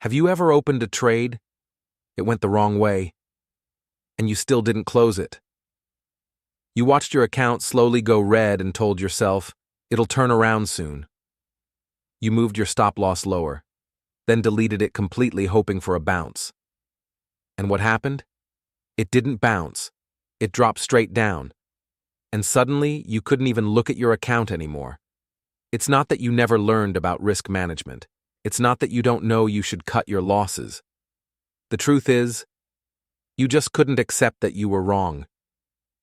Have you ever opened a trade? It went the wrong way, and you still didn't close it. You watched your account slowly go red and told yourself, it'll turn around soon. You moved your stop loss lower, then deleted it completely hoping for a bounce. And what happened? It didn't bounce. It dropped straight down. And suddenly, you couldn't even look at your account anymore. It's not that you never learned about risk management. It's not that you don't know you should cut your losses. The truth is, you just couldn't accept that you were wrong.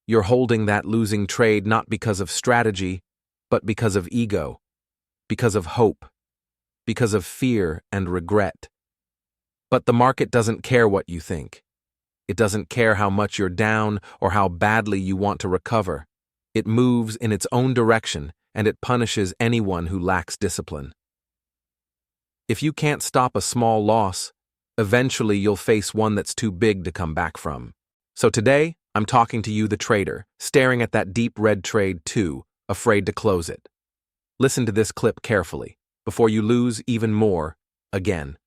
You're holding that losing trade not because of strategy, but because of ego, because of hope, because of fear and regret. But the market doesn't care what you think. It doesn't care how much you're down or how badly you want to recover. It moves in its own direction, and it punishes anyone who lacks discipline. If you can't stop a small loss, eventually you'll face one that's too big to come back from. So today, I'm talking to you, the trader, staring at that deep red trade too, afraid to close it. Listen to this clip carefully, before you lose even more, again.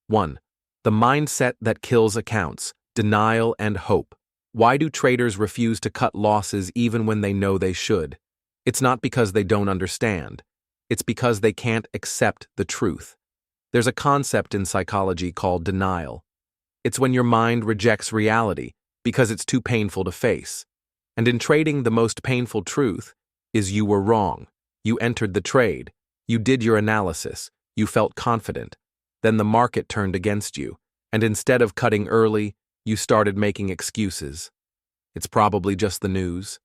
1. The mindset that kills accounts, denial and hope. Why do traders refuse to cut losses even when they know they should? It's not because they don't understand. It's because they can't accept the truth. There's a concept in psychology called denial. It's when your mind rejects reality because it's too painful to face. And in trading, the most painful truth is you were wrong. You entered the trade. You did your analysis. You felt confident. Then the market turned against you. And instead of cutting early, you started making excuses. It's probably just the news.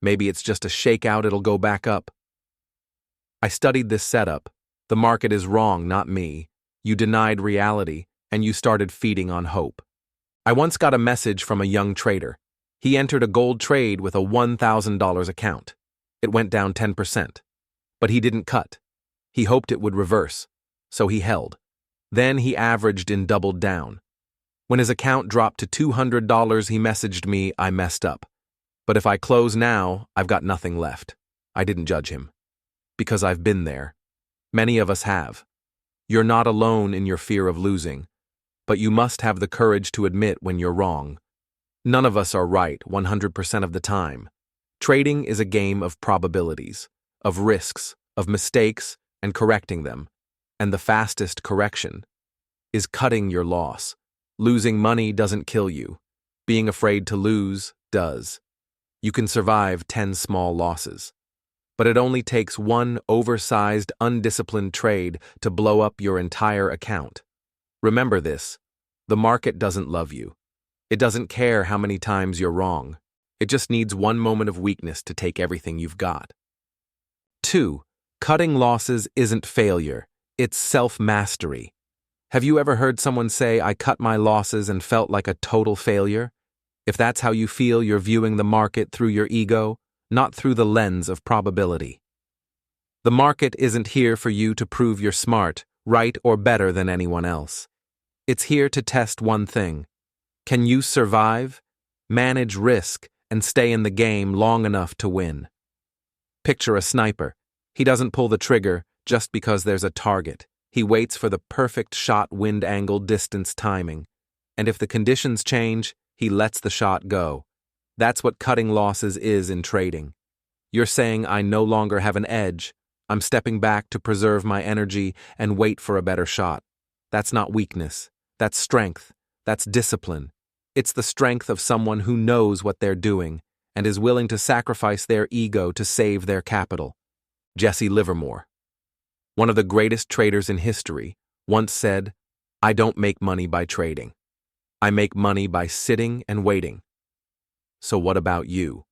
Maybe it's just a shakeout, it'll go back up. I studied this setup. The market is wrong, not me. You denied reality, and you started feeding on hope. I once got a message from a young trader. He entered a gold trade with a $1,000 account. It went down 10%. But he didn't cut. He hoped it would reverse, so he held. Then he averaged and doubled down. When his account dropped to $200, he messaged me, I messed up. But if I close now, I've got nothing left. I didn't judge him. Because I've been there. Many of us have. You're not alone in your fear of losing, but you must have the courage to admit when you're wrong. None of us are right 100% of the time. Trading is a game of probabilities, of risks, of mistakes, and correcting them. And the fastest correction is cutting your loss. Losing money doesn't kill you. Being afraid to lose does. You can survive 10 small losses. But it only takes one oversized, undisciplined trade to blow up your entire account. Remember this, the market doesn't love you. It doesn't care how many times you're wrong. It just needs one moment of weakness to take everything you've got. 2. Cutting losses isn't failure, it's self-mastery. Have you ever heard someone say, I cut my losses and felt like a total failure? If that's how you feel, you're viewing the market through your ego, not through the lens of probability. The market isn't here for you to prove you're smart, right, or better than anyone else. It's here to test one thing. Can you survive, manage risk, and stay in the game long enough to win? Picture a sniper. He doesn't pull the trigger just because there's a target. He waits for the perfect shot, wind angle, distance, timing. And if the conditions change, he lets the shot go. That's what cutting losses is in trading. You're saying, I no longer have an edge. I'm stepping back to preserve my energy and wait for a better shot. That's not weakness. That's strength. That's discipline. It's the strength of someone who knows what they're doing and is willing to sacrifice their ego to save their capital. Jesse Livermore, one of the greatest traders in history, once said, I don't make money by trading. I make money by sitting and waiting. So what about you?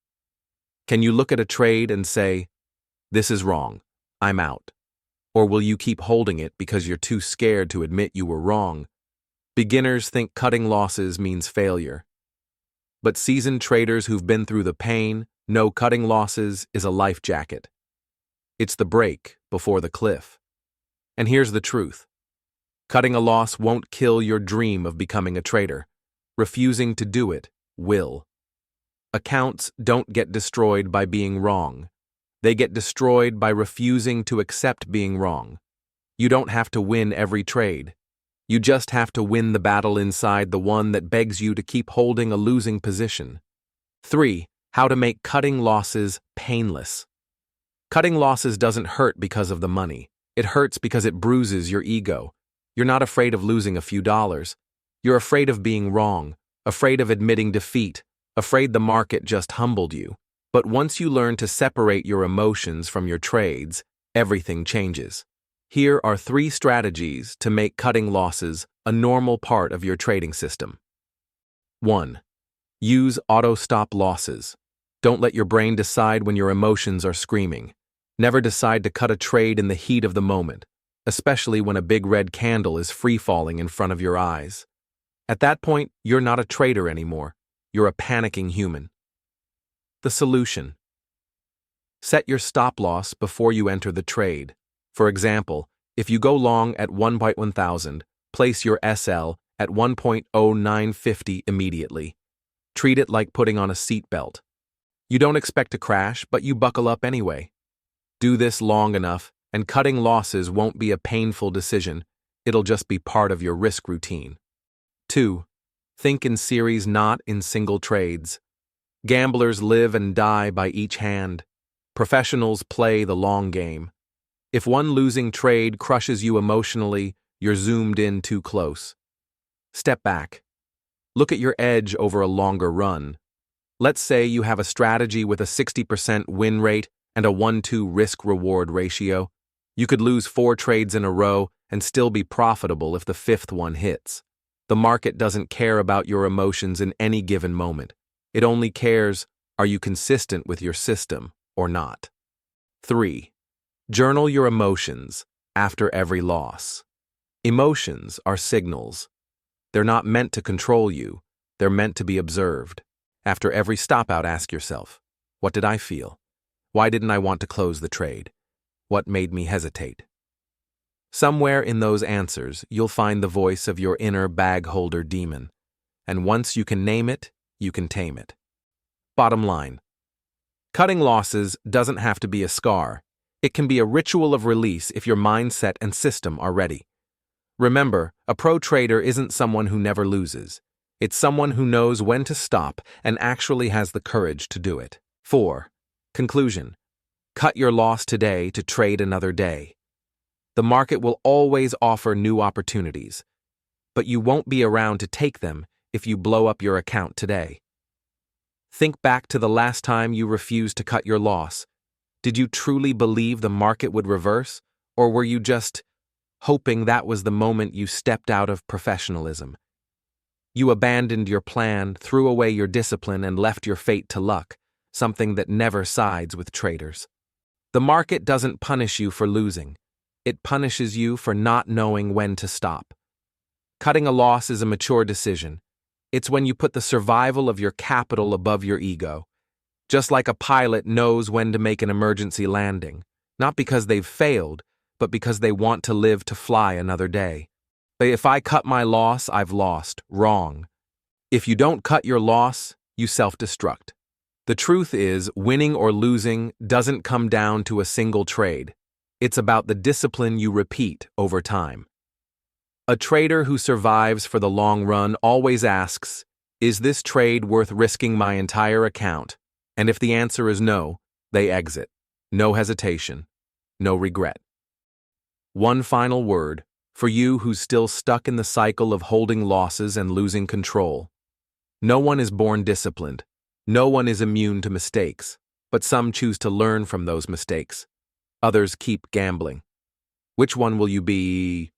Can you look at a trade and say, this is wrong, I'm out? Or will you keep holding it because you're too scared to admit you were wrong? Beginners think cutting losses means failure. But seasoned traders who've been through the pain know cutting losses is a life jacket. It's the break before the cliff. And here's the truth. Cutting a loss won't kill your dream of becoming a trader. Refusing to do it will. Accounts don't get destroyed by being wrong. They get destroyed by refusing to accept being wrong. You don't have to win every trade. You just have to win the battle inside the one that begs you to keep holding a losing position. 3. How to make cutting losses painless. Cutting losses doesn't hurt because of the money. It hurts because it bruises your ego. You're not afraid of losing a few dollars. You're afraid of being wrong, afraid of admitting defeat, afraid the market just humbled you. But once you learn to separate your emotions from your trades, everything changes. Here are 3 strategies to make cutting losses a normal part of your trading system. 1. Use auto-stop losses. Don't let your brain decide when your emotions are screaming. Never decide to cut a trade in the heat of the moment, especially when a big red candle is free-falling in front of your eyes. At that point, you're not a trader anymore. You're a panicking human. The solution. Set your stop-loss before you enter the trade. For example, if you go long at 1.1000, place your SL at 1.0950 immediately. Treat it like putting on a seatbelt. You don't expect to crash, but you buckle up anyway. Do this long enough, and cutting losses won't be a painful decision. It'll just be part of your risk routine. 2. Think in series, not in single trades. Gamblers live and die by each hand. Professionals play the long game. If one losing trade crushes you emotionally, you're zoomed in too close. Step back. Look at your edge over a longer run. Let's say you have a strategy with a 60% win rate and a 1-2 risk-reward ratio. You could lose 4 trades in a row and still be profitable if the 5th one hits. The market doesn't care about your emotions in any given moment. It only cares, are you consistent with your system or not? 3. Journal your emotions after every loss. Emotions are signals. They're not meant to control you. They're meant to be observed. After every stop-out, ask yourself, what did I feel? Why didn't I want to close the trade? What made me hesitate? Somewhere in those answers, you'll find the voice of your inner bag-holder demon. And once you can name it, you can tame it. Bottom line. Cutting losses doesn't have to be a scar. It can be a ritual of release if your mindset and system are ready. Remember, a pro trader isn't someone who never loses. It's someone who knows when to stop and actually has the courage to do it. 4. Conclusion. Cut your loss today to trade another day. The market will always offer new opportunities, but you won't be around to take them if you blow up your account today. Think back to the last time you refused to cut your loss. Did you truly believe the market would reverse, or were you just hoping that was the moment you stepped out of professionalism? You abandoned your plan, threw away your discipline, and left your fate to luck, something that never sides with traders. The market doesn't punish you for losing. It punishes you for not knowing when to stop. Cutting a loss is a mature decision. It's when you put the survival of your capital above your ego. Just like a pilot knows when to make an emergency landing, not because they've failed, but because they want to live to fly another day. If I cut my loss, I've lost. Wrong. If you don't cut your loss, you self-destruct. The truth is, winning or losing doesn't come down to a single trade. It's about the discipline you repeat over time. A trader who survives for the long run always asks, is this trade worth risking my entire account? And if the answer is no, they exit. No hesitation. No regret. One final word, for you who's still stuck in the cycle of holding losses and losing control. No one is born disciplined. No one is immune to mistakes, but some choose to learn from those mistakes. Others keep gambling. Which one will you be?